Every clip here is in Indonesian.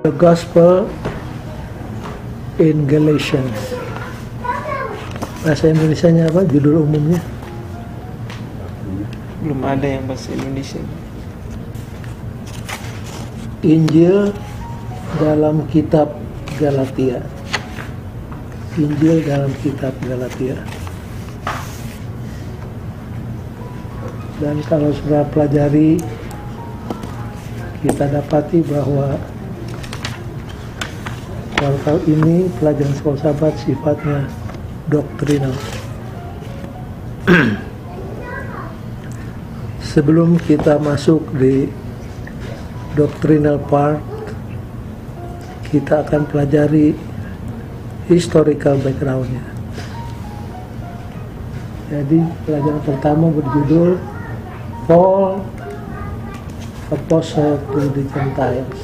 The Gospel in Galatians. Bahasa Indonesianya apa? Judul umumnya? Belum ada yang bahasa Indonesia. Injil dalam kitab Galatia. Injil dalam kitab Galatia. Dan kalau sudah pelajari, kita dapati bahwa kuartal ini pelajaran sekolah sahabat sifatnya doktrinal. Sebelum kita masuk di doctrinal part, kita akan pelajari historical background-nya. Jadi pelajaran pertama berjudul Paul, Apostle to the Gentiles.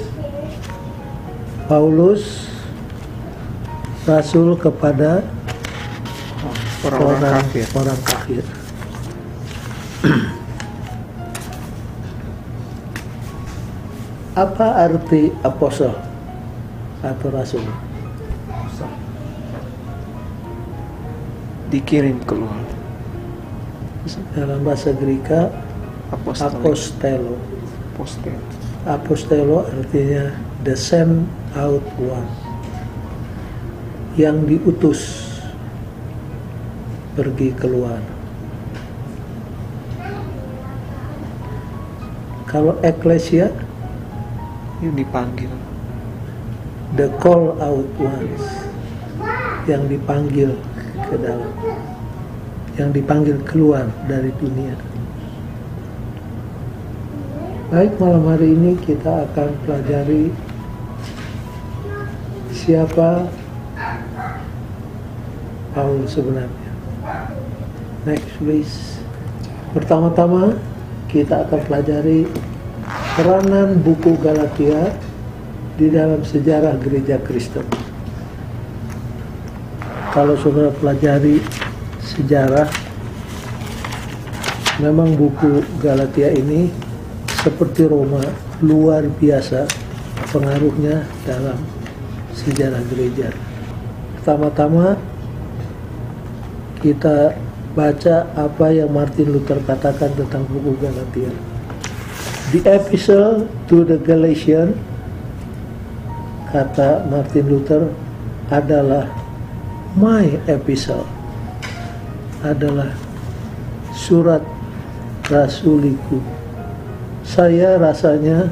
Paulus, Rasul kepada orang kafir. Apa arti apostle atau rasul? Dikirim keluar. Dalam bahasa Greka apostelo. Apostelo artinya the sent out one, yang diutus pergi keluar. Kalau eklesia, yang dipanggil. the call out ones, yang dipanggil ke dalam, yang dipanggil keluar dari dunia. Baik, malam hari ini kita akan pelajari siapa Paul sebenarnya. Next please. Pertama-tama kita akan pelajari peranan buku Galatia di dalam sejarah gereja Kristen. Kalau saudara pelajari sejarah, memang buku Galatia ini seperti Roma, luar biasa pengaruhnya dalam sejarah gereja. Pertama-tama kita baca apa yang Martin Luther katakan tentang buku Galatia. The epistle to the Galatians, kata Martin Luther, adalah my epistle, adalah surat rasuliku. Saya rasanya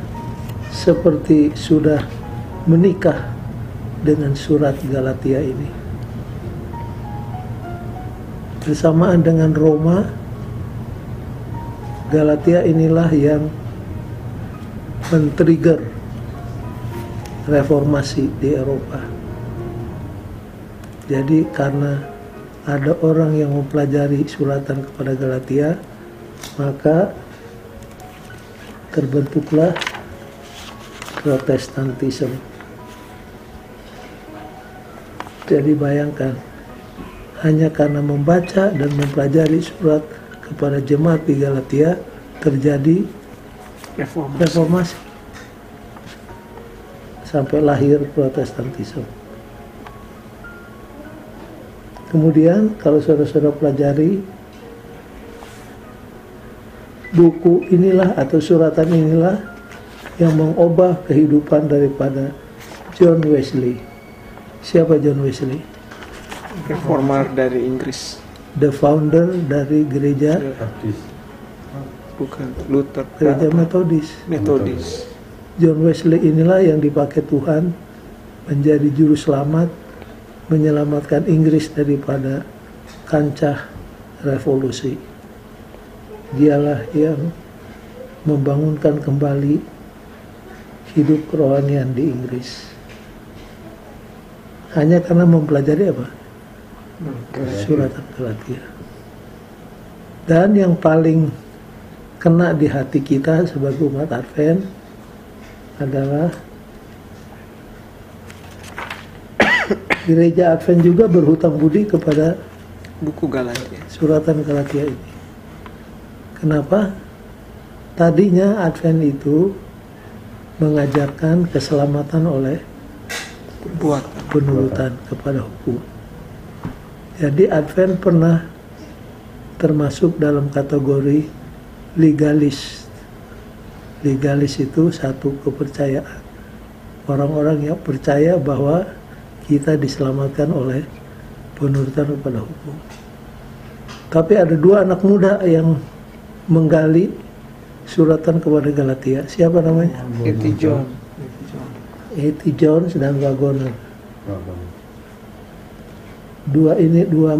seperti sudah menikah dengan surat Galatia ini. Bersamaan dengan Roma, Galatia inilah yang men-trigger reformasi di Eropa. Jadi karena ada orang yang mempelajari suratan kepada Galatia, maka terbentuklah Protestantisme. Jadi bayangkan, hanya karena membaca dan mempelajari surat kepada jemaat di Galatia terjadi reformasi. Sampai lahir Protestantisme. Kemudian kalau saudara-saudara pelajari buku inilah atau suratan inilah yang mengubah kehidupan daripada John Wesley. Siapa John Wesley? Reformer dari Inggris. The founder dari gereja Bukan Luther. gereja Metodis. John Wesley inilah yang dipakai Tuhan menjadi juru selamat, menyelamatkan Inggris daripada kancah revolusi. Dialah yang membangunkan kembali hidup kerohanian di Inggris. Hanya karena mempelajari apa? Suratan Galatia. Dan yang paling kena di hati kita sebagai umat Advent adalah gereja Advent juga berhutang budi kepada Buku Galatia. suratan Galatia ini. Kenapa? Tadinya Advent itu mengajarkan keselamatan oleh Buat. penurutan kepada hukum. Jadi Advent pernah termasuk dalam kategori legalis. Legalis itu satu kepercayaan. Orang-orang yang percaya bahwa kita diselamatkan oleh penurutan kepada hukum. Tapi ada dua anak muda yang menggali suratan kepada Galatia. Siapa namanya? Eti John. A.T. Jones dan Waggoner. Dua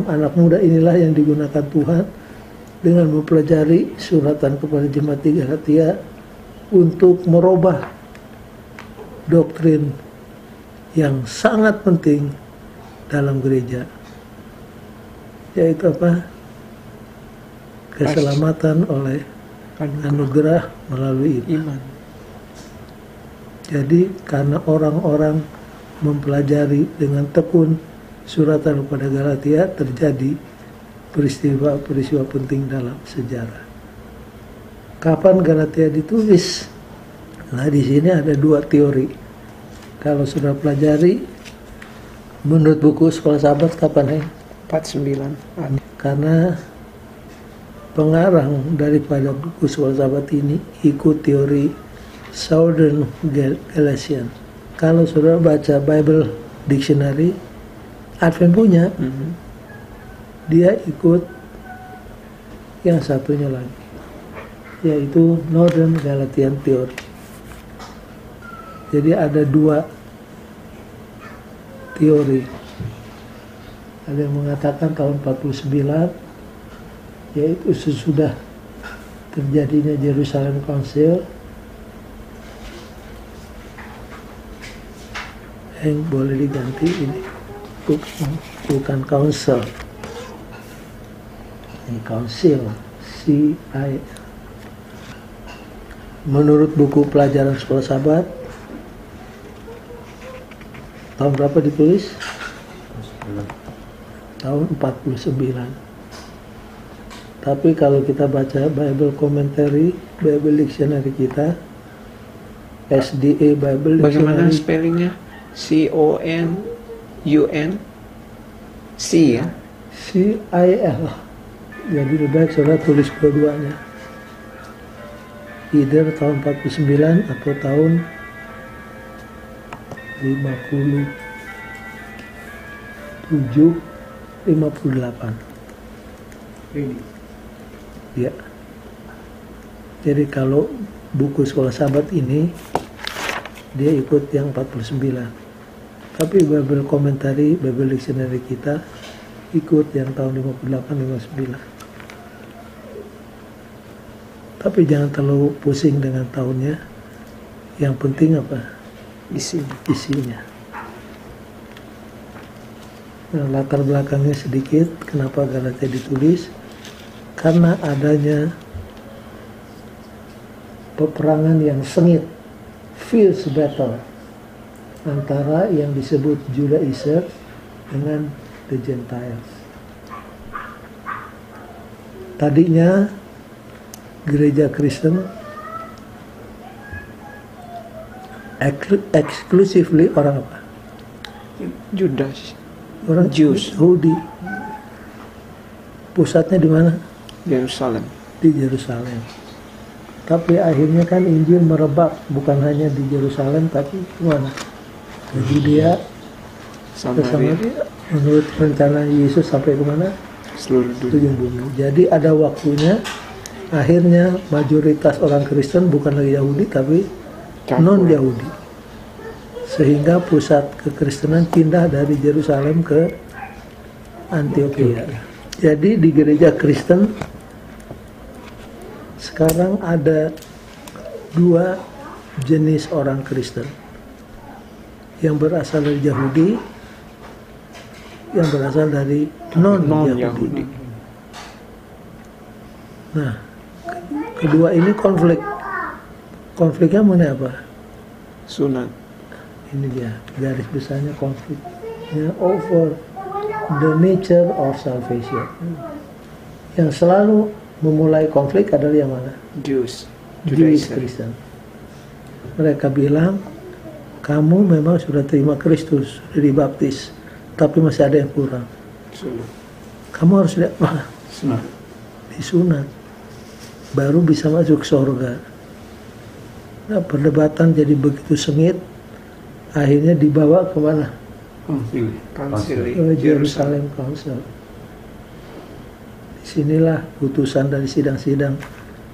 anak muda inilah yang digunakan Tuhan dengan mempelajari suratan kepada jemaat di Galatia untuk merubah doktrin yang sangat penting dalam gereja, yaitu apa? Keselamatan oleh anugerah melalui iman. Iman. Jadi karena orang-orang mempelajari dengan tekun suratan kepada Galatia, terjadi peristiwa-peristiwa penting dalam sejarah. Kapan Galatia ditulis? Nah, di sini ada dua teori. Kalau sudah pelajari, menurut buku Sekolah Sahabat kapan ya? 49. Karena pengarang daripada buku Sekolah Sahabat ini ikut teori Southern Galatian. Kalau saudara baca Bible Dictionary, Advent punya, dia ikut yang satunya lagi, yaitu Northern Galatian Theory. Jadi ada dua teori. Ada yang mengatakan tahun 49, yaitu sesudah terjadinya Jerusalem Council. Yang boleh diganti ini, bukan council, ini council, C-I. Menurut buku pelajaran Sekolah Sahabat, tahun berapa ditulis? Tahun 49. Tapi kalau kita baca Bible Commentary, Bible Dictionary kita, SDA Bible Dictionary. Bagaimana spellingnya? C-O-N-U-N C ya? C-I-L. Jadi lebih baik saudara tulis dua-duanya. Either tahun 49 atau tahun 57, 58. Ya. Jadi kalau buku Sekolah Sahabat ini, dia ikut yang 49. Tapi Bible Commentary, Bible Dictionary kita ikut yang tahun 58-59. Tapi jangan terlalu pusing dengan tahunnya. Yang penting apa? Isinya. Nah, latar belakangnya sedikit, kenapa Galatia ditulis? Karena adanya peperangan yang sengit, fierce battle, antara yang disebut Judaizer dengan the Gentiles. Tadinya gereja Kristen exclusively orang apa? Judas. Orang Jews. Yahudi. Pusatnya di mana? Yerusalem. Di Yerusalem. Tapi akhirnya kan Injil merebak bukan hanya di Yerusalem tapi di mana? Ke Judea, ke Samaria. Menurut rencana Yesus sampai ke mana? Seluruh dunia. Bumi. Jadi ada waktunya, akhirnya mayoritas orang Kristen bukan lagi Yahudi tapi non Yahudi, sehingga pusat kekristenan pindah dari Yerusalem ke Antioquia. Jadi di gereja Kristen sekarang ada dua jenis orang Kristen, yang berasal dari Yahudi, yang berasal dari non-Yahudi. Nah, kedua ini konfliknya mengenai apa? Sunat. Ini dia garis besarnya konfliknya over the nature of salvation. Yang selalu memulai konflik adalah yang mana? Jews. Jewish Christian. mereka bilang, kamu memang sudah terima Kristus, sudah dibaptis, tapi masih ada yang kurang. Sunat. Kamu harus Sunat. disunat, baru bisa masuk surga. Nah, perdebatan jadi begitu sengit, akhirnya dibawa ke mana? Konsili Ke Jerusalem Council. Disinilah putusan dari sidang-sidang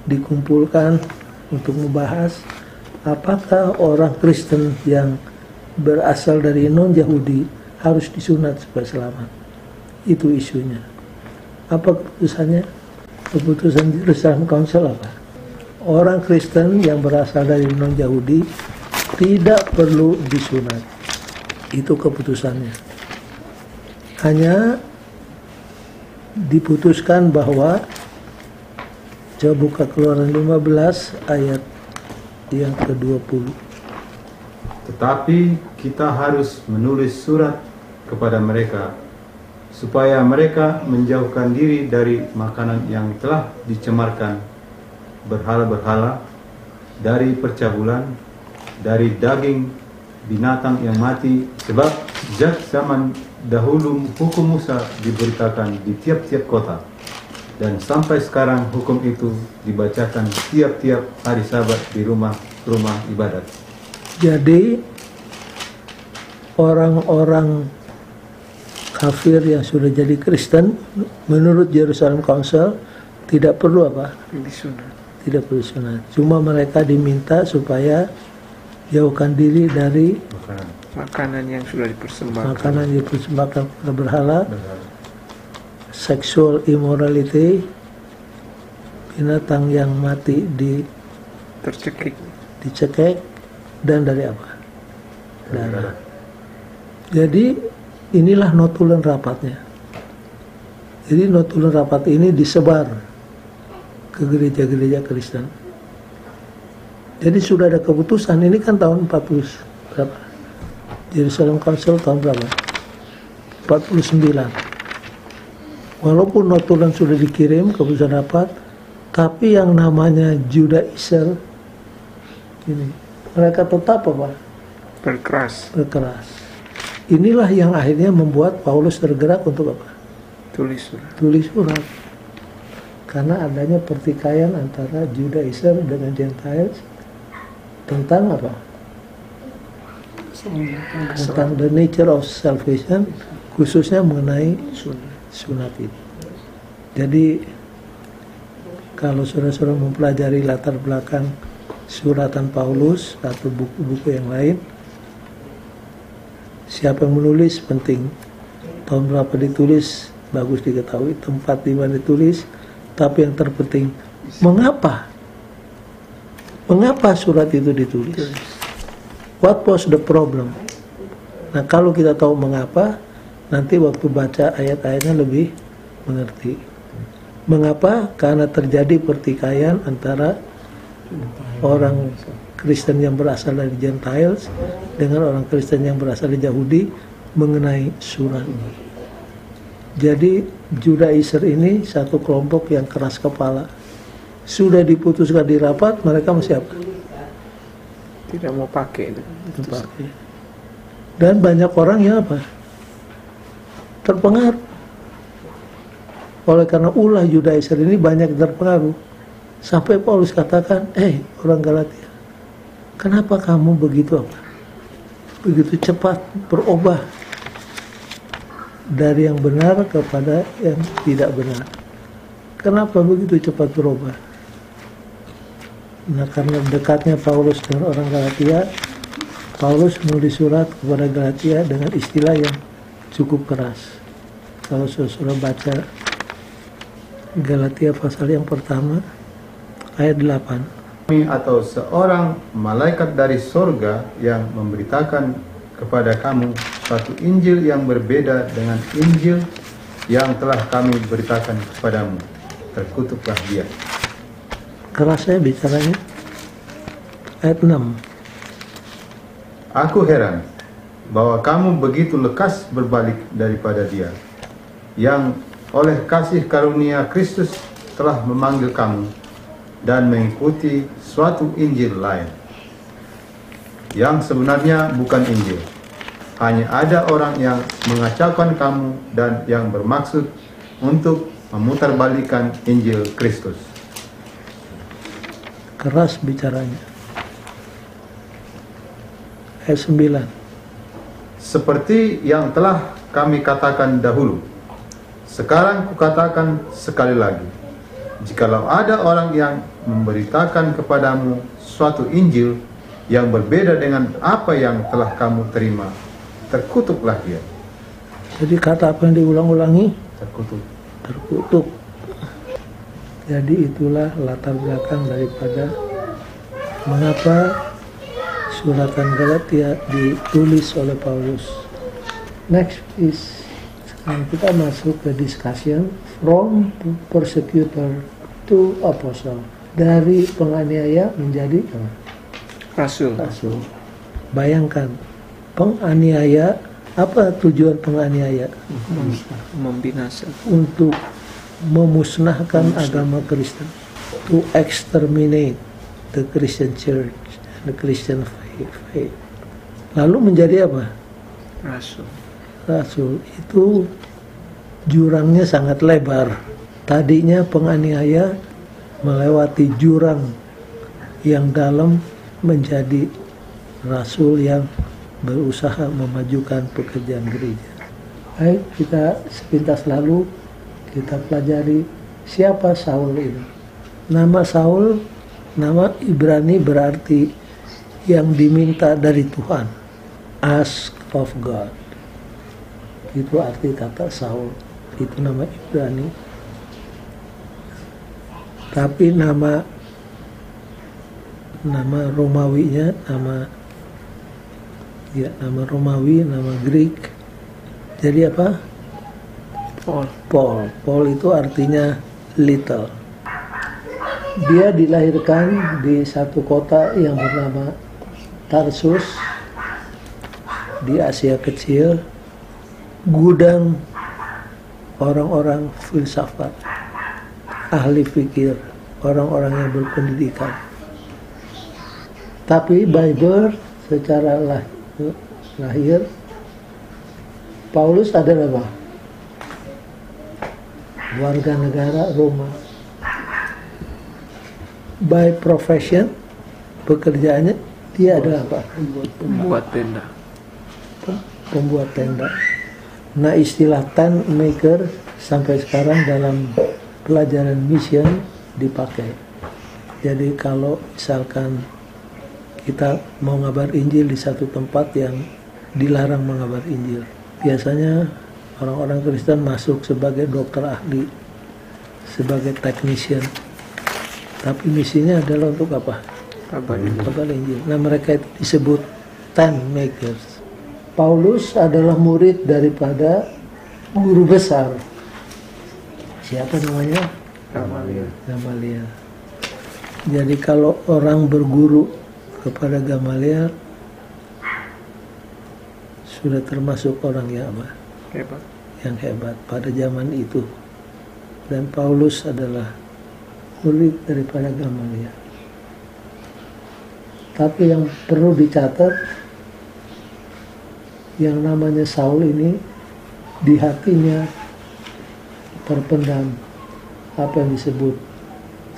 dikumpulkan untuk membahas apakah orang Kristen yang berasal dari non-Yahudi harus disunat supaya selamat. Itu isunya. Apa keputusannya? Keputusan Jerusalem Council apa? Orang Kristen yang berasal dari non-Yahudi tidak perlu disunat. Itu keputusannya. Hanya diputuskan bahwa, coba buka Keluaran 15 ayat yang ke-20. Tetapi kita harus menulis surat kepada mereka supaya mereka menjauhkan diri dari makanan yang telah dicemarkan berhala-berhala, dari percabulan, dari daging binatang yang mati, sebab sejak zaman dahulu hukum Musa diberitakan di tiap-tiap kota, dan sampai sekarang hukum itu dibacakan tiap-tiap hari Sabat di rumah ibadat. Jadi orang-orang kafir yang sudah jadi Kristen menurut Jerusalem Council tidak perlu apa? Disunat. Tidak perlu sunat. Cuma mereka diminta supaya jauhkan diri dari Makanan yang sudah dipersembahkan. makanan yang dipersembahkan kepada berhala, sexual immorality, binatang yang mati Tercekik. dicekek, dan dari apa? Darah. Jadi inilah notulen rapatnya. Jadi notulen rapat ini disebar ke gereja-gereja Kristen. Jadi sudah ada keputusan, ini kan tahun 40 berapa? Jerusalem Council tahun berapa? 49. Walaupun notulen sudah dikirim keputusan rapat, tapi yang namanya Judaizer ini mereka tetap apa? Berkeras. Inilah yang akhirnya membuat Paulus tergerak untuk apa? Tulis surat. Tulis surat. Karena adanya pertikaian antara Judaizer dengan Gentiles tentang apa? Tentang the nature of salvation, khususnya mengenai sunat ini. Jadi kalau saudara-saudara mempelajari latar belakang suratan Paulus atau buku-buku yang lain, siapa yang menulis penting, tahun berapa ditulis bagus diketahui, tempat di mana ditulis, tapi yang terpenting mengapa surat itu ditulis, what was the problem. Nah kalau kita tahu mengapa, nanti waktu baca ayat-ayatnya lebih mengerti. Mengapa? Karena terjadi pertikaian antara orang Kristen yang berasal dari Gentiles dengan orang Kristen yang berasal dari Yahudi mengenai surat. Jadi Judaizer ini satu kelompok yang keras kepala. Sudah diputuskan di rapat, mereka masih apa? Tidak mau pakai. Pakai. Dan banyak orang yang apa? Terpengaruh. Oleh karena ulah Judaizer ini banyak terpengaruh. Sampai Paulus katakan, orang Galatia, kenapa kamu begitu apa? Begitu cepat berubah dari yang benar kepada yang tidak benar. Kenapa begitu cepat berubah? Nah, karena dekatnya Paulus dengan orang Galatia, Paulus menulis surat kepada Galatia dengan istilah yang cukup keras. Kalau saudara baca Galatia pasal yang pertama ayat 8. Atau seorang malaikat dari sorga yang memberitakan kepada kamu suatu Injil yang berbeda dengan Injil yang telah kami beritakan kepadamu, terkutuklah dia. Kerasnya bicaranya. Ayat 6. Aku heran bahwa kamu begitu lekas berbalik daripada dia, yang oleh kasih karunia Kristus telah memanggil kamu dan mengikuti suatu Injil lain. yang sebenarnya bukan Injil. Hanya ada orang yang mengacaukan kamu dan yang bermaksud untuk memutarbalikkan Injil Kristus. Keras bicaranya. Ayat 9. Seperti yang telah kami katakan dahulu, sekarang kukatakan sekali lagi, jikalau ada orang yang memberitakan kepadamu suatu Injil yang berbeda dengan apa yang telah kamu terima, terkutuklah dia. Jadi kata apa yang diulang-ulangi? Terkutuk. Terkutuk. Jadi itulah latar belakang daripada mengapa suratan Galatia ditulis oleh Paulus. Next is, sekarang kita masuk ke discussion from persecutor to apostle. Dari penganiaya menjadi Rasul. rasul. Bayangkan, penganiaya, apa tujuan penganiaya? Membinasa. Untuk memusnahkan agama Kristen, to exterminate the Christian Church, the Christian faith. Lalu menjadi apa? Rasul. Rasul. Itu jurangnya sangat lebar. Tadinya penganiaya melewati jurang yang dalam menjadi rasul yang berusaha memajukan pekerjaan gereja. Baik, kita sepintas lalu kita pelajari siapa Saul ini. Nama Saul, nama Ibrani berarti yang diminta dari Tuhan. Ask of God. Itu arti kata Saul. Itu nama Ibrani. Tapi nama Romawinya, nama Romawi, nama Greek. Jadi apa? Paul. Paul itu artinya little. Dia dilahirkan di satu kota yang bernama Tarsus di Asia Kecil, gudang orang-orang filsafat, ahli fikir, orang-orang yang berpendidikan. Tapi by birth, secara lahir, Paulus adalah apa? Warga negara Roma. By profession, pekerjaannya dia adalah apa? Pembuat tenda. Pembuat tenda. Nah, istilah tent maker sampai sekarang dalam pelajaran mission dipakai. Jadi kalau misalkan kita mau ngabar Injil di satu tempat yang dilarang mengabar Injil, biasanya orang-orang Kristen masuk sebagai dokter ahli, sebagai technician. Tapi misinya adalah untuk apa? Kabar Injil. Nah, mereka itu disebut tent makers. Paulus adalah murid daripada guru besar. Siapa namanya? Gamaliel. Jadi kalau orang berguru kepada Gamaliel sudah termasuk orang yang apa? Hebat. Yang hebat pada zaman itu. Dan Paulus adalah murid daripada Gamaliel. Tapi yang perlu dicatat, yang namanya Saul ini di hatinya terpendam apa yang disebut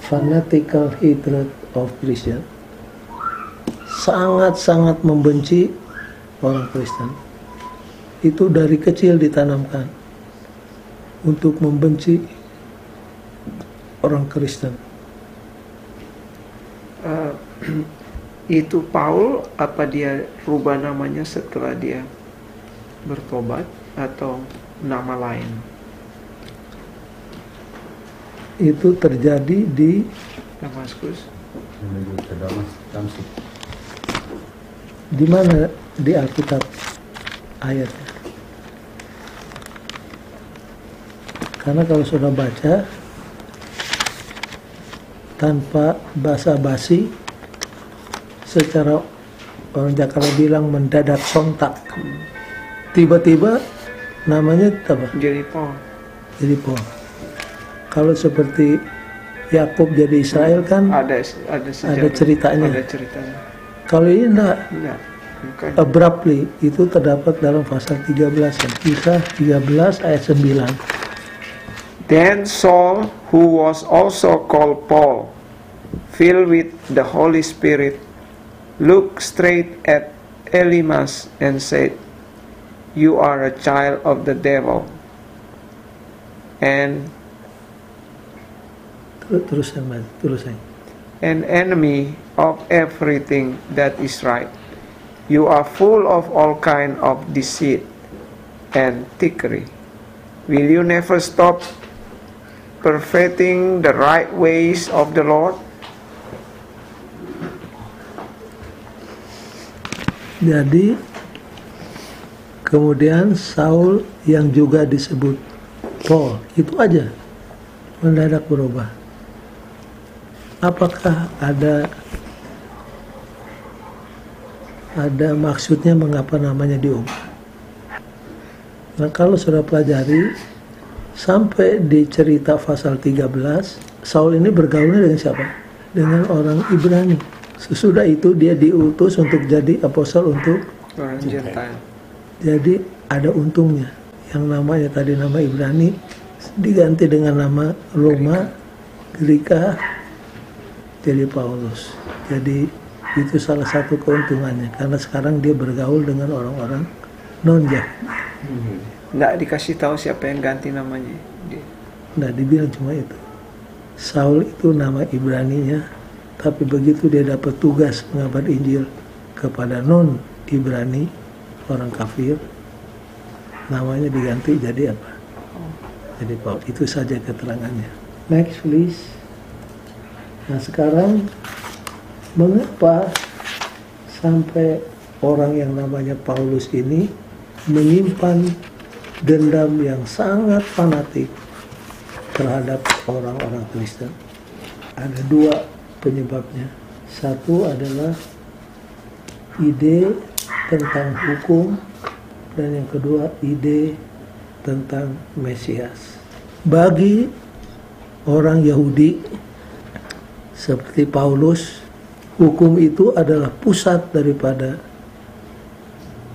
fanatical hatred of Christian. Sangat-sangat membenci orang Kristen. Itu dari kecil ditanamkan untuk membenci orang Kristen. Itu Paul, apa dia rubah namanya setelah dia bertobat atau nama lain? Itu terjadi di Damaskus. Menuju ke Damsik. di mana di Alkitab ayatnya? Karena kalau sudah baca tanpa basa-basi, secara orang Jakarta bilang mendadak sontak, tiba-tiba namanya apa? Jadi Paul. Jadi Paul. Kalau seperti Yakub jadi Israel kan Ada ceritanya. Ada ceritanya. Kalau ini enggak, Makanya. abruptly itu terdapat dalam pasal 13, Kisah 13 ayat 9. Then Saul, who was also called Paul, filled with the Holy Spirit, looked straight at Elymas and said, "You are a child of the devil, and Terus an enemy of everything that is right. You are full of all kind of deceit and trickery. Will you never stop perfecting the right ways of the Lord?" Jadi kemudian Saul yang juga disebut Paul itu aja mendadak berubah. Apakah ada maksudnya mengapa namanya diubah? Nah, kalau sudah pelajari sampai di cerita pasal 13, Saul ini bergaulnya dengan siapa? Dengan orang Ibrani. Sesudah itu dia diutus untuk jadi apostel untuk Orang Gentile. jadi ada untungnya. Yang namanya tadi nama Ibrani diganti dengan nama Roma, Greka, jadi Paulus. Jadi itu salah satu keuntungannya karena sekarang dia bergaul dengan orang-orang non-Yahudi. Nggak dikasih tahu siapa yang ganti namanya. Nah, dibilang cuma itu. Saul itu nama Ibraninya, tapi begitu dia dapat tugas mengabar Injil kepada non-Ibrani, orang kafir, namanya diganti jadi apa? Jadi Paul. Itu saja keterangannya. Next please. Nah, sekarang mengapa sampai orang yang namanya Paulus ini menyimpan dendam yang sangat fanatik terhadap orang-orang Kristen? Ada dua penyebabnya. Satu adalah ide tentang hukum, dan yang kedua ide tentang Mesias. Bagi orang Yahudi seperti Paulus, hukum itu adalah pusat daripada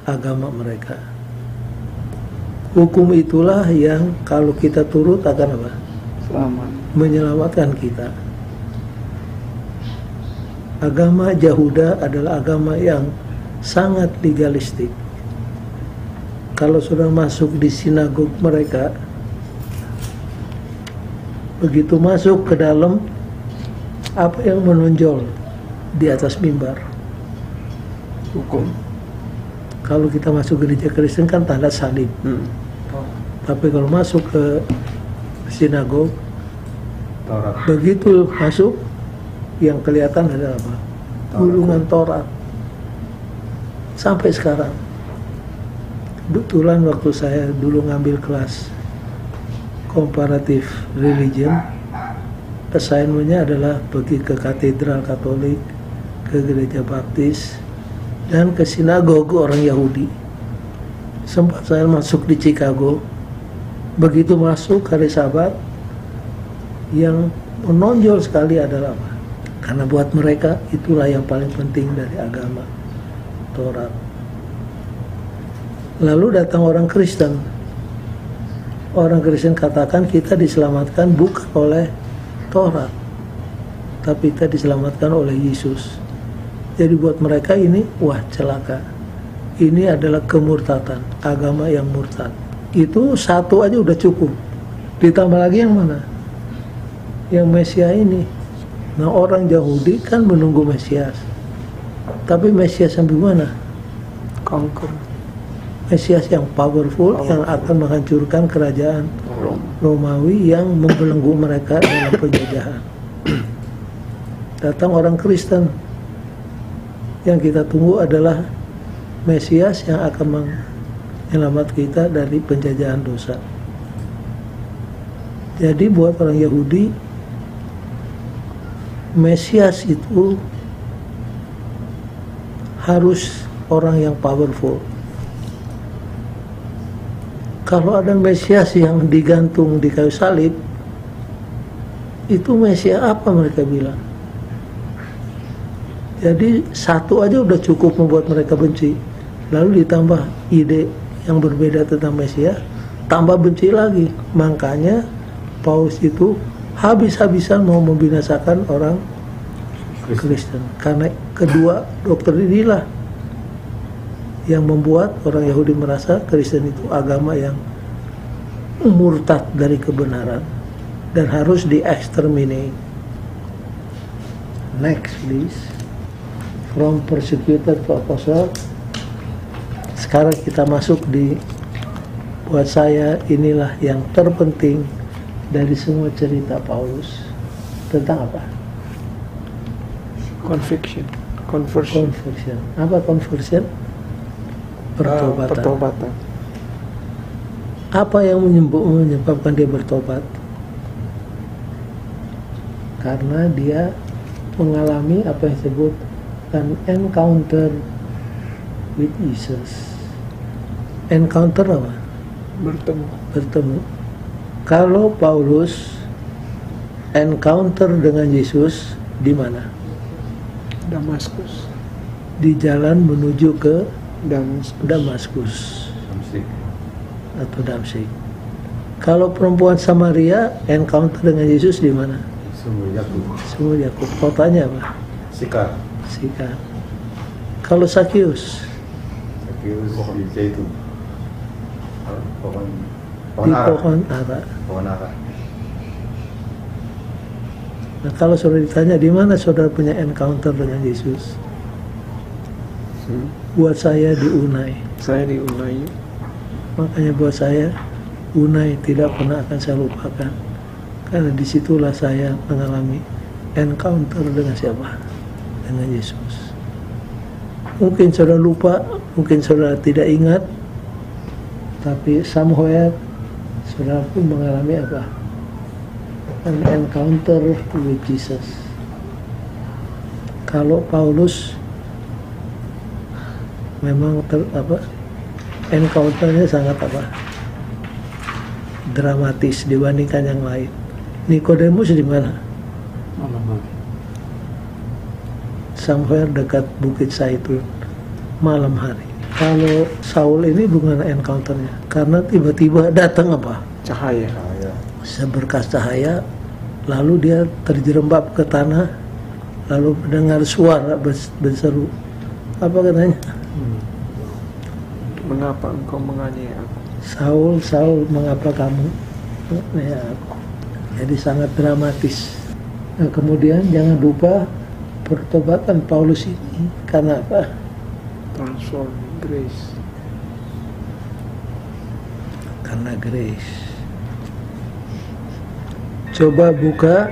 agama mereka. Hukum itulah yang kalau kita turut akan apa? Selamat. Menyelamatkan kita. Agama Yahuda adalah agama yang sangat legalistik. Kalau sudah masuk di sinagog mereka, begitu masuk ke dalam, apa yang menonjol di atas mimbar? Hukum. Kalau kita masuk gereja Kristen kan tanda salib. Tapi kalau masuk ke sinagog, Taurat. begitu masuk, yang kelihatan adalah apa? Gulungan Taurat. Sampai sekarang. Kebetulan waktu saya dulu ngambil kelas comparative religion, assignment-nya adalah pergi ke katedral Katolik, ke gereja Baptis, dan ke sinagog orang Yahudi. Sempat saya masuk di Chicago. Begitu masuk hari Sabat, yang menonjol sekali adalah apa? Karena buat mereka itulah yang paling penting dari agama, Taurat. Lalu datang orang Kristen. Orang Kristen katakan kita diselamatkan bukan oleh Taurat, tapi kita diselamatkan oleh Yesus. Jadi buat mereka ini, wah celaka. Ini adalah kemurtatan, agama yang murtad. Itu satu aja udah cukup. Ditambah lagi yang mana? Yang Mesias ini. Nah, orang Yahudi kan menunggu Mesias. Tapi Mesias sampai mana? Conquer. Mesias yang powerful, yang akan menghancurkan kerajaan Romawi yang membelenggu mereka dalam penjajahan. Datang orang Kristen. Yang kita tunggu adalah Mesias yang akan menyelamat kita dari penjajahan dosa. Jadi buat orang Yahudi, Mesias itu harus orang yang powerful. Kalau ada Mesias yang digantung di kayu salib, itu Mesias apa mereka bilang? Jadi satu aja udah cukup membuat mereka benci. Lalu ditambah ide yang berbeda tentang Mesias, tambah benci lagi. Makanya Paulus itu habis-habisan mau membinasakan orang Kristen. Karena kedua dokter inilah yang membuat orang Yahudi merasa Kristen itu agama yang murtad dari kebenaran dan harus di-exterminate. Next please. From persecuted to apostle. Sekarang kita masuk di, buat saya inilah yang terpenting dari semua cerita Paulus. Tentang apa? Conversion. Apa conversion? Pertobatan. Pertobatan. Apa yang menyebabkan dia bertobat? Karena dia mengalami apa yang disebut an encounter with Jesus. Encounter apa? Bertemu. Kalau Paulus encounter dengan Yesus di mana? Damaskus. Di jalan menuju ke Damaskus. Atau Damsyik. Kalau perempuan Samaria encounter dengan Yesus di mana? Sumur Yakub. Kotanya apa? Sikar. Kalau Sakius di Zaitun. di pohon ara. Nah, kalau saudara ditanya di mana saudara punya encounter dengan Yesus? Buat saya di Unai. Saya di Unai. Makanya buat saya Unai tidak pernah akan saya lupakan. Karena disitulah saya mengalami encounter dengan siapa? Dengan Yesus. Mungkin saudara lupa, mungkin saudara tidak ingat, tapi somewhere saudara pun mengalami apa? An encounter with Jesus. Kalau Paulus memang encounternya sangat dramatis dibandingkan yang lain. Nikodemus di mana? Somewhere dekat Bukit Zaitun, malam hari. Kalau Saul ini bukan encounternya, karena tiba-tiba datang apa? Cahaya. Seberkas cahaya, lalu dia terjerembab ke tanah, lalu mendengar suara berseru. Apa katanya? Mengapa engkau menganiaya aku? Saul, Saul, mengapa kamu menganiaya aku? Jadi sangat dramatis. Nah, kemudian jangan lupa pertobatan Paulus ini karena apa? Transforming grace. Karena grace. Coba buka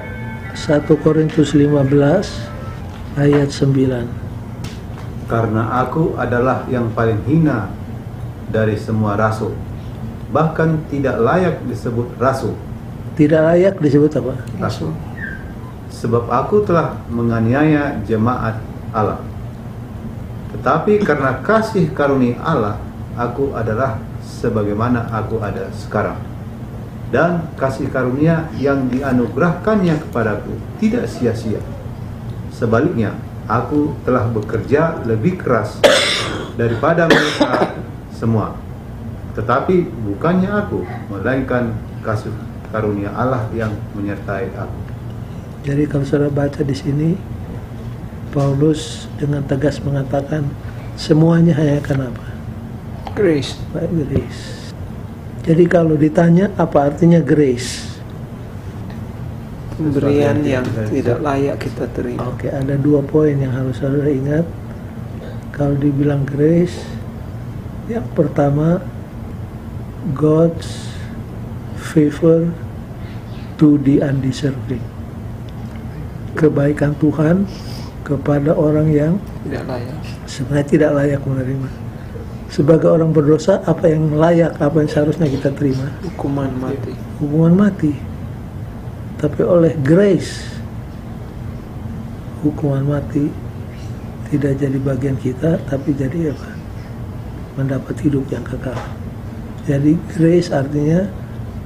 1 Korintus 15 ayat 9. Karena aku adalah yang paling hina dari semua rasul, bahkan tidak layak disebut rasul. Tidak layak disebut apa? Rasul. Sebab aku telah menganiaya jemaat Allah. Tetapi karena kasih karunia Allah, aku adalah sebagaimana aku ada sekarang. Dan kasih karunia yang dianugerahkannya kepadaku tidak sia-sia. Sebaliknya, aku telah bekerja lebih keras daripada mereka semua. Tetapi bukannya aku, melainkan kasih karunia Allah yang menyertai aku. Jadi kalau saudara baca di sini, Paulus dengan tegas mengatakan semuanya hanya karena apa? Grace. Grace. Jadi kalau ditanya apa artinya grace? Pemberian yang tidak layak kita terima. Oke, ada 2 poin yang harus saudara ingat. Kalau dibilang grace, yang pertama, God's favor to the undeserving. Kebaikan Tuhan kepada orang yang Tidak layak. sebenarnya tidak layak menerima. Sebagai orang berdosa, apa yang layak, apa yang seharusnya kita terima? Hukuman mati. Hukuman mati. Tapi oleh grace, hukuman mati tidak jadi bagian kita, tapi jadi apa? Mendapat hidup yang kekal. Jadi grace artinya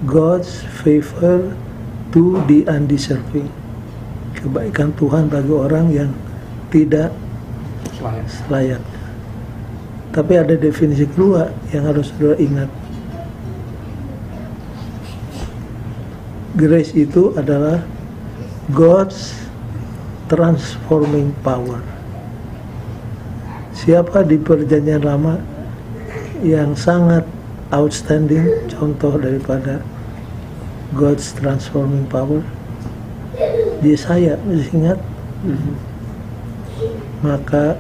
God's favor to the undeserving. Kebaikan Tuhan bagi orang yang tidak selayaknya. Tapi ada definisi kedua yang harus saudara ingat. Grace itu adalah God's transforming power. Siapa di perjanjian lama yang sangat outstanding contoh daripada God's transforming power? Yesaya, masih ingat? Maka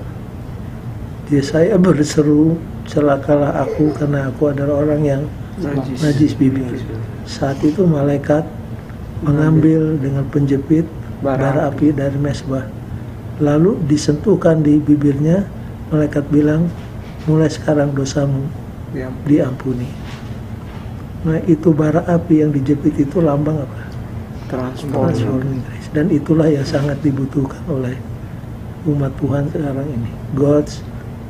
Yesaya berseru, celakalah aku karena aku adalah orang yang najis bibir. Saat itu malaikat mengambil dengan penjepit bara api dari mezbah, lalu disentuhkan di bibirnya. Malaikat bilang, mulai sekarang dosamu diampuni. Nah, itu bara api yang dijepit itu lambang apa? Transforming grace. Dan itulah yang sangat dibutuhkan oleh umat Tuhan sekarang ini, God's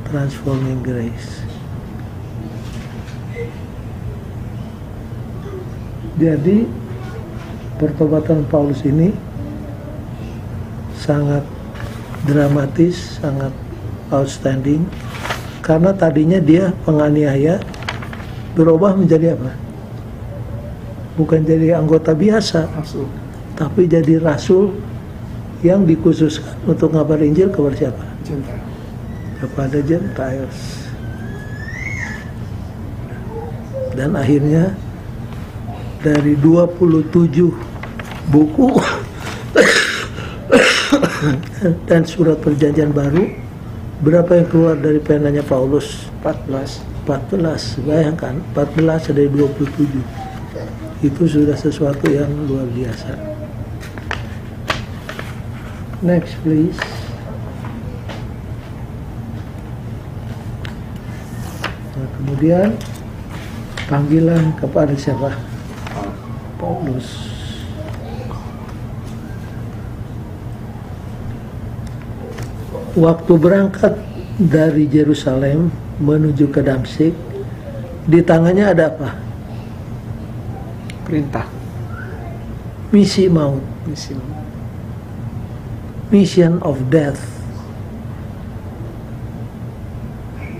transforming grace. Jadi pertobatan Paulus ini sangat dramatis, sangat outstanding, karena tadinya dia penganiaya berubah menjadi apa? Bukan jadi anggota biasa, tapi jadi rasul yang dikhususkan untuk ngabar Injil kepada siapa? Kepada Gentiles. Dan akhirnya dari 27 buku dan surat perjanjian baru, berapa yang keluar dari penanya Paulus? 14. Bayangkan, 14 dari 27. Itu sudah sesuatu yang luar biasa. Next please. Nah, kemudian panggilan kepada siapa? Paulus. Waktu berangkat dari Yerusalem menuju ke Damsyik, di tangannya ada apa? Perintah. Misi maut. Mission of death.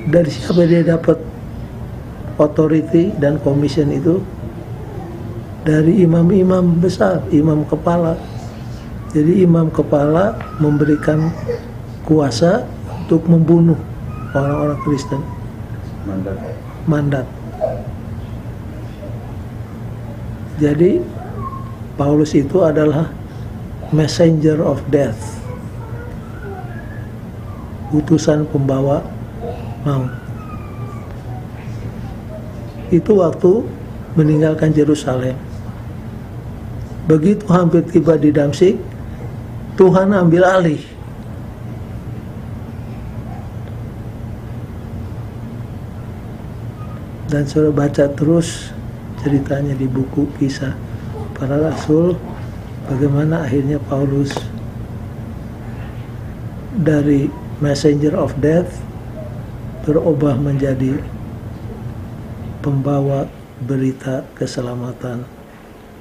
Dari siapa dia dapat authority dan commission itu? Dari imam-imam besar, imam kepala. Jadi imam kepala memberikan kuasa untuk membunuh orang-orang Kristen. Mandat. Jadi Paulus itu adalah messenger of death, utusan pembawa maut. Itu waktu meninggalkan Yerusalem. Begitu hampir tiba di Damsyik, Tuhan ambil alih. Dan sudah baca terus ceritanya di buku Kisah Para Rasul, bagaimana akhirnya Paulus dari messenger of death berubah menjadi pembawa berita keselamatan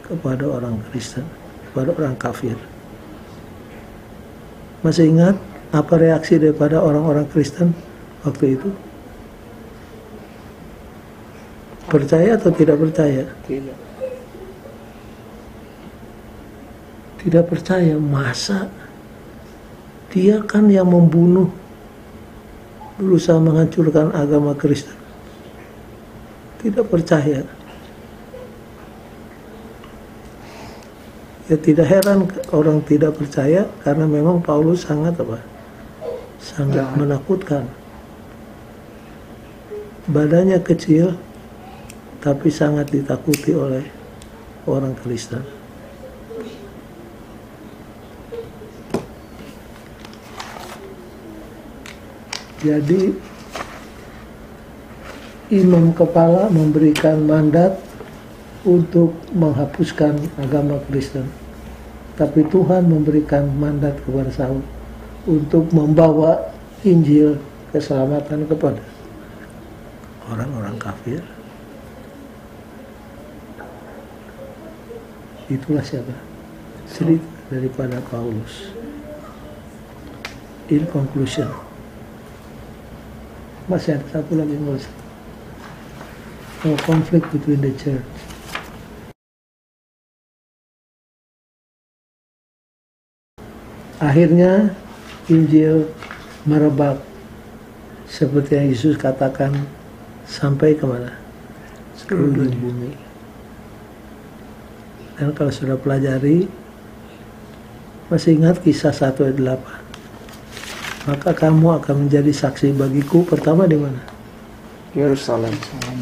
kepada orang Kristen, kepada orang kafir. Masih ingat apa reaksi daripada orang-orang Kristen waktu itu? Percaya atau tidak percaya? Tidak percaya. Masa dia kan yang membunuh, berusaha menghancurkan agama Kristen. Tidak percaya. Ya tidak heran orang tidak percaya, karena memang Paulus sangat apa? Sangat menakutkan. Badannya kecil, tapi sangat ditakuti oleh orang Kristen. Jadi imam kepala memberikan mandat untuk menghapuskan agama Kristen, tapi Tuhan memberikan mandat kepada Saul untuk membawa Injil keselamatan kepada orang-orang kafir. Itulah siapa? Cerita daripada Paulus. In conclusion, Masih ada satu lagi nulis. Conflict between the church. Akhirnya Injil merebak seperti yang Yesus katakan sampai kemana? Ke ujung bumi. Dan kalau sudah pelajari, masih ingat kisah 1 ayat 8. Maka kamu akan menjadi saksi bagiku pertama di mana? Yerusalem.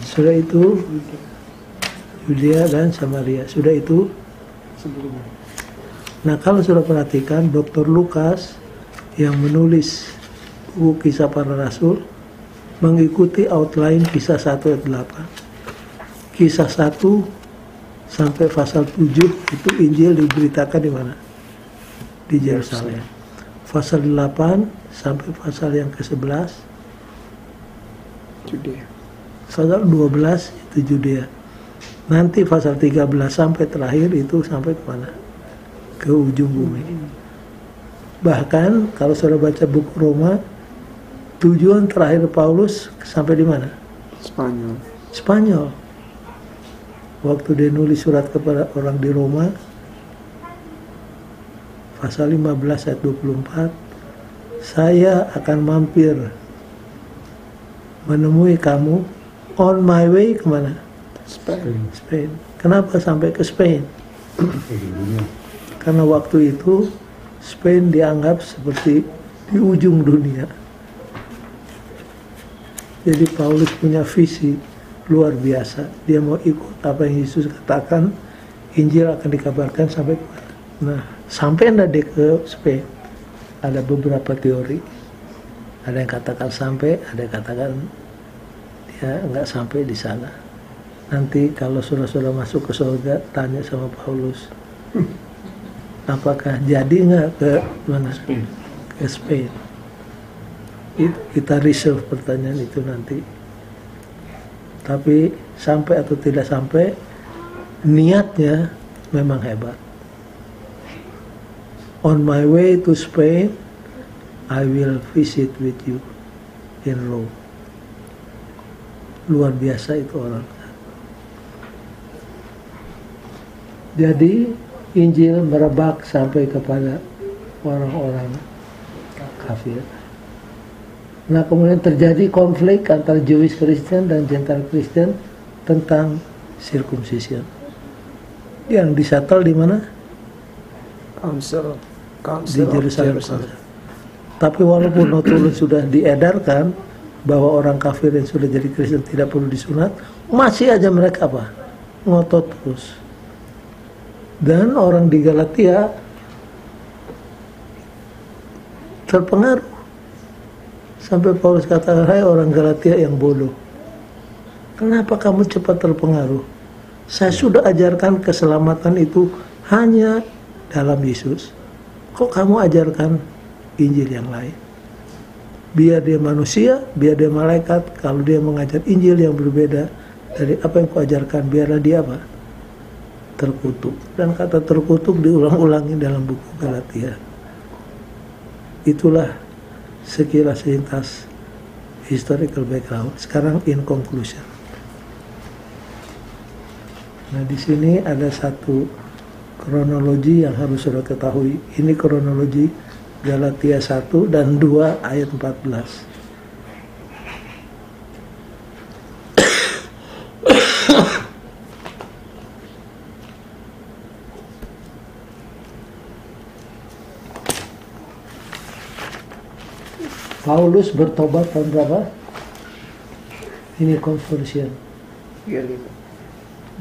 Sudah itu Yudea dan Samaria. Sudah itu sebelumnya. Nah, kalau sudah perhatikan, Dr. Lukas yang menulis buku Kisah Para Rasul mengikuti outline kisah 1 ayat 8. Kisah 1 sampai pasal 7 itu Injil diberitakan di mana? Di Yerusalem. Pasal 8 sampai pasal yang ke-11 Judea. pasal 12 itu Judea. Nanti pasal 13 sampai terakhir itu sampai ke mana? Ke ujung bumi. Bahkan kalau sudah baca buku Roma, tujuan terakhir Paulus sampai di mana? Spanyol. Spanyol. Waktu dia nulis surat kepada orang di Roma, pasal 15 ayat 24, saya akan mampir menemui kamu on my way kemana? Spain. Kenapa sampai ke Spain? Karena waktu itu Spain dianggap seperti di ujung dunia. Jadi Paulus punya visi luar biasa. Dia mau ikut apa yang Yesus katakan, Injil akan dikabarkan sampai kemana. Nah, sampai enggak dia ke Spain? Ada beberapa teori. Ada yang katakan sampai, ada yang katakan dia enggak sampai di sana. Nanti kalau sudah masuk ke surga, tanya sama Paulus, apakah jadi nggak ke mana? Spain. Ke Spain. Itu kita reserve pertanyaan itu nanti. Tapi sampai atau tidak sampai, niatnya memang hebat. On my way to Spain, I will visit with you in Rome. Luar biasa itu orang. Jadi Injil merebak sampai kepada orang-orang kafir. Nah, kemudian terjadi konflik antara Jewish Christian dan Gentile Christian tentang circumcision. Yang disettle di mana? Council Di Yerusalem. Tapi walaupun notulen sudah diedarkan bahwa orang kafir yang sudah jadi Kristen tidak perlu disunat, masih aja mereka apa? Ngotot terus. Dan orang di Galatia terpengaruh. Sampai Paulus katakan, hai orang Galatia yang bodoh, kenapa kamu cepat terpengaruh? Saya sudah ajarkan keselamatan itu hanya dalam Yesus. Kok kamu ajarkan Injil yang lain? Biar dia manusia, biar dia malaikat, kalau dia mengajar Injil yang berbeda dari apa yang kuajarkan, biarlah dia apa? Terkutuk. Dan kata terkutuk diulang-ulangi dalam buku Galatia. Itulah sekilas ringkas historical background. Sekarang in conclusion. Nah, di sini ada satu kronologi yang harus saudara ketahui. Ini kronologi Galatia 1 dan 2 ayat 14. Paulus bertobat tahun berapa? Ini conversion.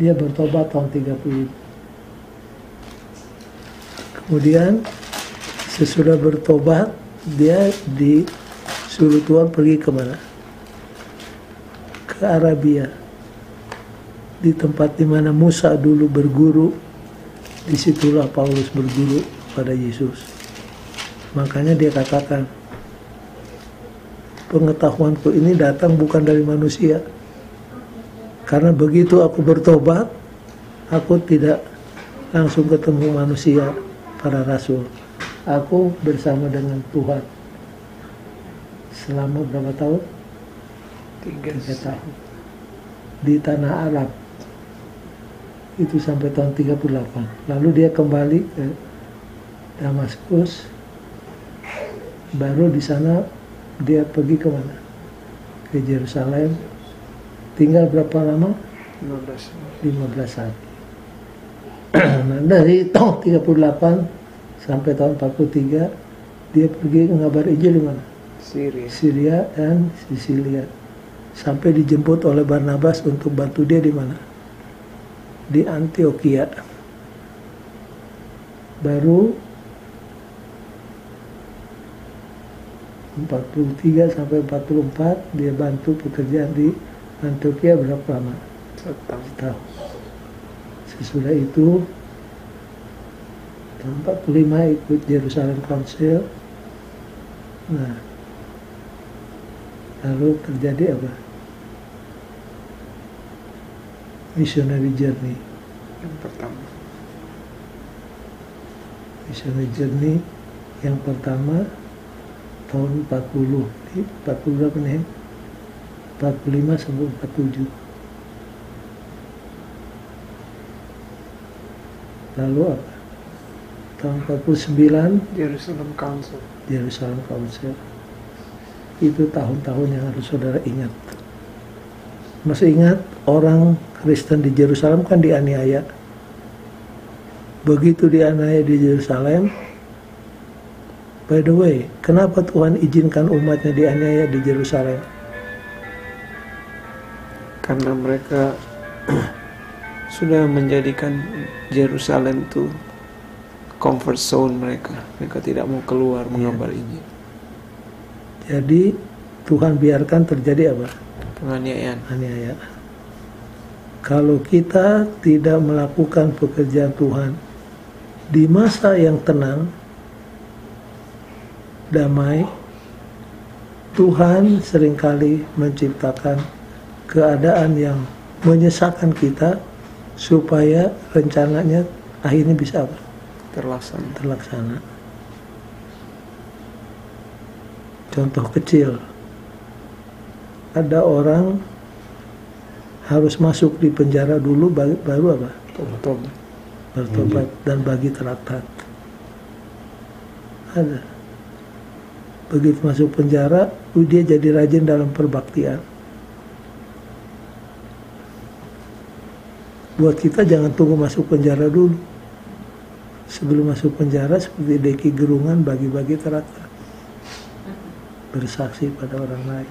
Dia bertobat tahun 30. Kemudian sesudah bertobat, dia disuruh Tuhan pergi kemana? Ke Arabia. Di tempat di mana Musa dulu berguru, disitulah Paulus berguru pada Yesus. Makanya dia katakan, pengetahuanku ini datang bukan dari manusia. Karena begitu aku bertobat, aku tidak langsung ketemu manusia, para rasul. Aku bersama dengan Tuhan selama berapa tahun? 3 tahun di tanah Arab. Itu sampai tahun 38. Lalu dia kembali ke Damaskus. Baru di sana dia pergi ke mana? Ke Yerusalem. Tinggal berapa lama? 15 hari. Nah, dari tahun 38 sampai tahun 43 dia pergi ngabar Injil di mana? Syria dan Sisilia. Sampai dijemput oleh Barnabas untuk bantu dia di mana? Di Antioquia. Baru 43 sampai 44 dia bantu pekerjaan di Antioquia berapa lama? Setahun. Sesudah itu tahun 45 ikut Jerusalem Council. Nah, lalu terjadi apa? Missionary Journey. Yang pertama. Missionary Journey yang pertama tahun 40. 40 berapa nih? 45 sampai 47. Lalu apa? Tahun 49 Jerusalem Council. Jerusalem Council. Itu tahun-tahun yang harus saudara ingat. Masih ingat orang Kristen di Yerusalem kan dianiaya. Begitu dianiaya di Yerusalem, by the way, kenapa Tuhan izinkan umatnya dianiaya di Yerusalem? Karena mereka sudah menjadikan Yerusalem itu comfort zone mereka. Mereka tidak mau keluar mengabar Injil. Jadi Tuhan biarkan terjadi apa? Penganiayaan. Aniaya. Kalau kita tidak melakukan pekerjaan Tuhan di masa yang tenang, damai, Tuhan seringkali menciptakan keadaan yang menyesakkan kita supaya rencananya akhirnya bisa apa? Terlaksana. Contoh kecil, ada orang harus masuk di penjara dulu baru apa? Bertobat dan bagi traktat. Ada. Begitu masuk penjara, dia jadi rajin dalam perbaktian. Buat kita jangan tunggu masuk penjara dulu. Sebelum masuk penjara seperti Deki Gerungan bagi-bagi traktat. Bersaksi pada orang lain.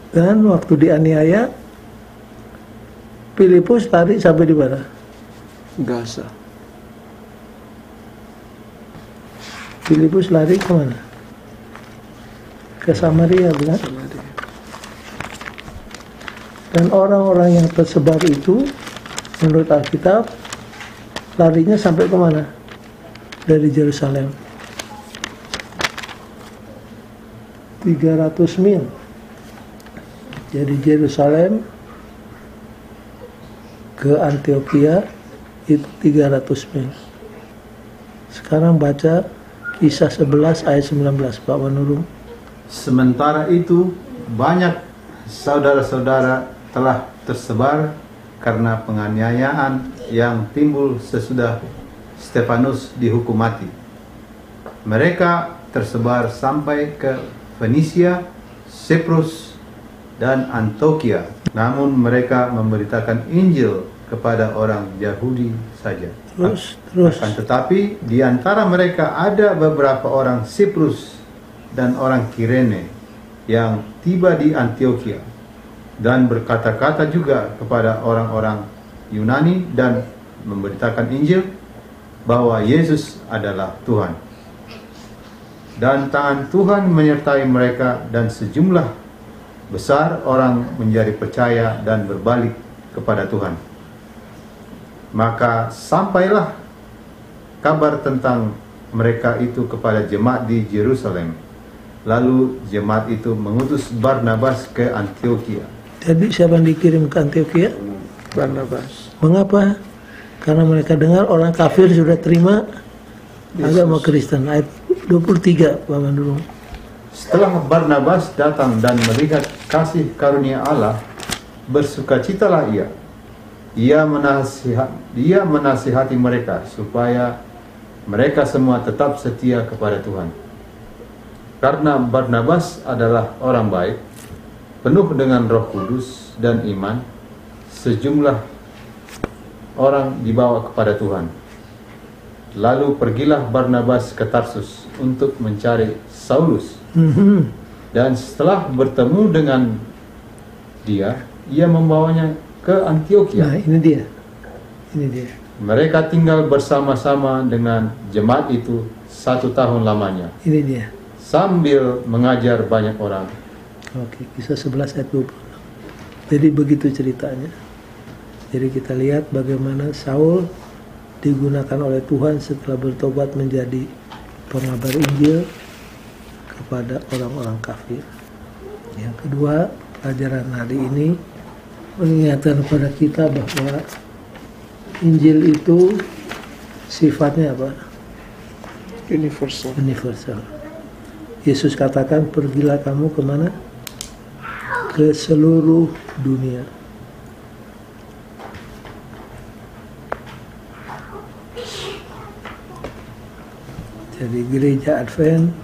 Dan waktu dianiaya, Filipus lari sampai di mana? Gaza. Filipus lari ke mana? Ke Samaria, bukan? Dan orang-orang yang tersebar itu, menurut Alkitab, larinya sampai ke mana? Dari Yerusalem. 300 mil. Jadi Yerusalem ke Antioquia itu 300 mil. Sekarang baca Kisah 11 ayat 19, Pak Manurung. Sementara itu banyak saudara-saudara telah tersebar karena penganiayaan yang timbul sesudah Stefanus dihukum mati. Mereka tersebar sampai ke Fenisia, Siprus, dan Antioquia. Namun mereka memberitakan Injil kepada orang Yahudi saja. Terus. Akan tetapi di antara mereka ada beberapa orang Siprus dan orang Kirene yang tiba di Antioquia dan berkata-kata juga kepada orang-orang Yunani dan memberitakan Injil bahwa Yesus adalah Tuhan. Dan tangan Tuhan menyertai mereka dan sejumlah besar orang menjadi percaya dan berbalik kepada Tuhan. Maka sampailah kabar tentang mereka itu kepada jemaat di Yerusalem. Lalu jemaat itu mengutus Barnabas ke Antioquia. Jadi siapa yang dikirim ke Antioquia? Barnabas. Mengapa? Karena mereka dengar orang kafir sudah terima agama Kristen. Ayat 23, Pak Mandurung. Setelah Barnabas datang dan melihat kasih karunia Allah, bersukacitalah ia. Ia menasihati mereka supaya mereka semua tetap setia kepada Tuhan. Karena Barnabas adalah orang baik, penuh dengan Roh Kudus dan iman, sejumlah orang dibawa kepada Tuhan. Lalu pergilah Barnabas ke Tarsus untuk mencari Saulus. Dan setelah bertemu dengan dia, ia membawanya ke Antiokhia. Nah, ini dia. Mereka tinggal bersama-sama dengan jemaat itu 1 tahun lamanya, Ini dia. sambil mengajar banyak orang. Oke, Kisah 11 ayat 26. Jadi begitu ceritanya. Jadi kita lihat bagaimana Saul digunakan oleh Tuhan setelah bertobat menjadi pengabar Injil kepada orang-orang kafir. Yang kedua, pelajaran hari ini mengingatkan kepada kita bahwa Injil itu sifatnya apa? Universal. Universal. Yesus katakan, pergilah kamu kemana? Ke seluruh dunia. Jadi gereja Advent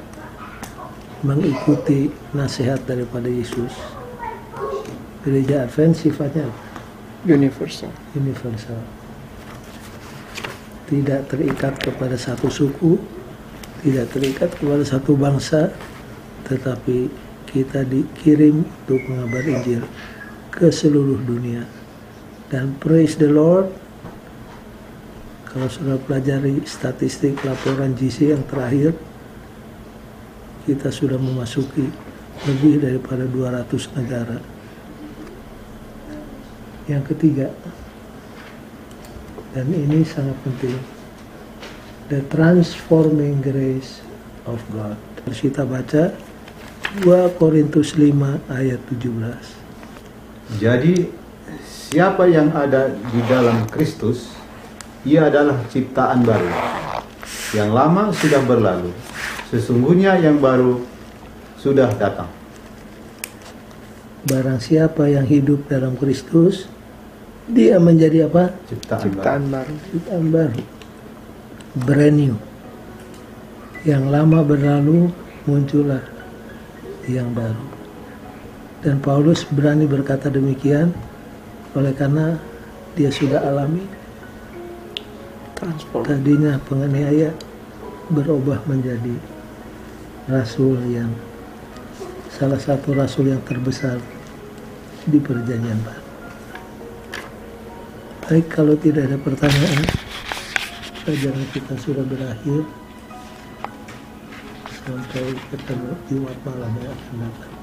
mengikuti nasihat daripada Yesus. Gereja Advent sifatnya apa? Universal. Universal. Tidak terikat kepada satu suku, tidak terikat kepada satu bangsa, tetapi kita dikirim untuk mengabar Injil ke seluruh dunia. Dan praise the Lord, kalau sudah pelajari statistik laporan GC yang terakhir, kita sudah memasuki lebih daripada 200 negara. Yang ketiga, dan ini sangat penting, the transforming grace of God. Terus kita baca 2 Korintus 5 ayat 17. Jadi, siapa yang ada di dalam Kristus, ia adalah ciptaan baru. Yang lama sudah berlalu, sesungguhnya yang baru sudah datang. Barang siapa yang hidup dalam Kristus, dia menjadi apa? Ciptaan baru. Ciptaan baru. Brand new. Yang lama berlalu, muncullah yang baru. Dan Paulus berani berkata demikian oleh karena dia sudah alami. Transform. Tadinya penganiaya berubah menjadi rasul yang salah satu rasul yang terbesar di Perjanjian Baru. Baik, kalau tidak ada pertanyaan, pelajaran kita sudah berakhir. Sampai ketemu Jumat malam yang akan datang.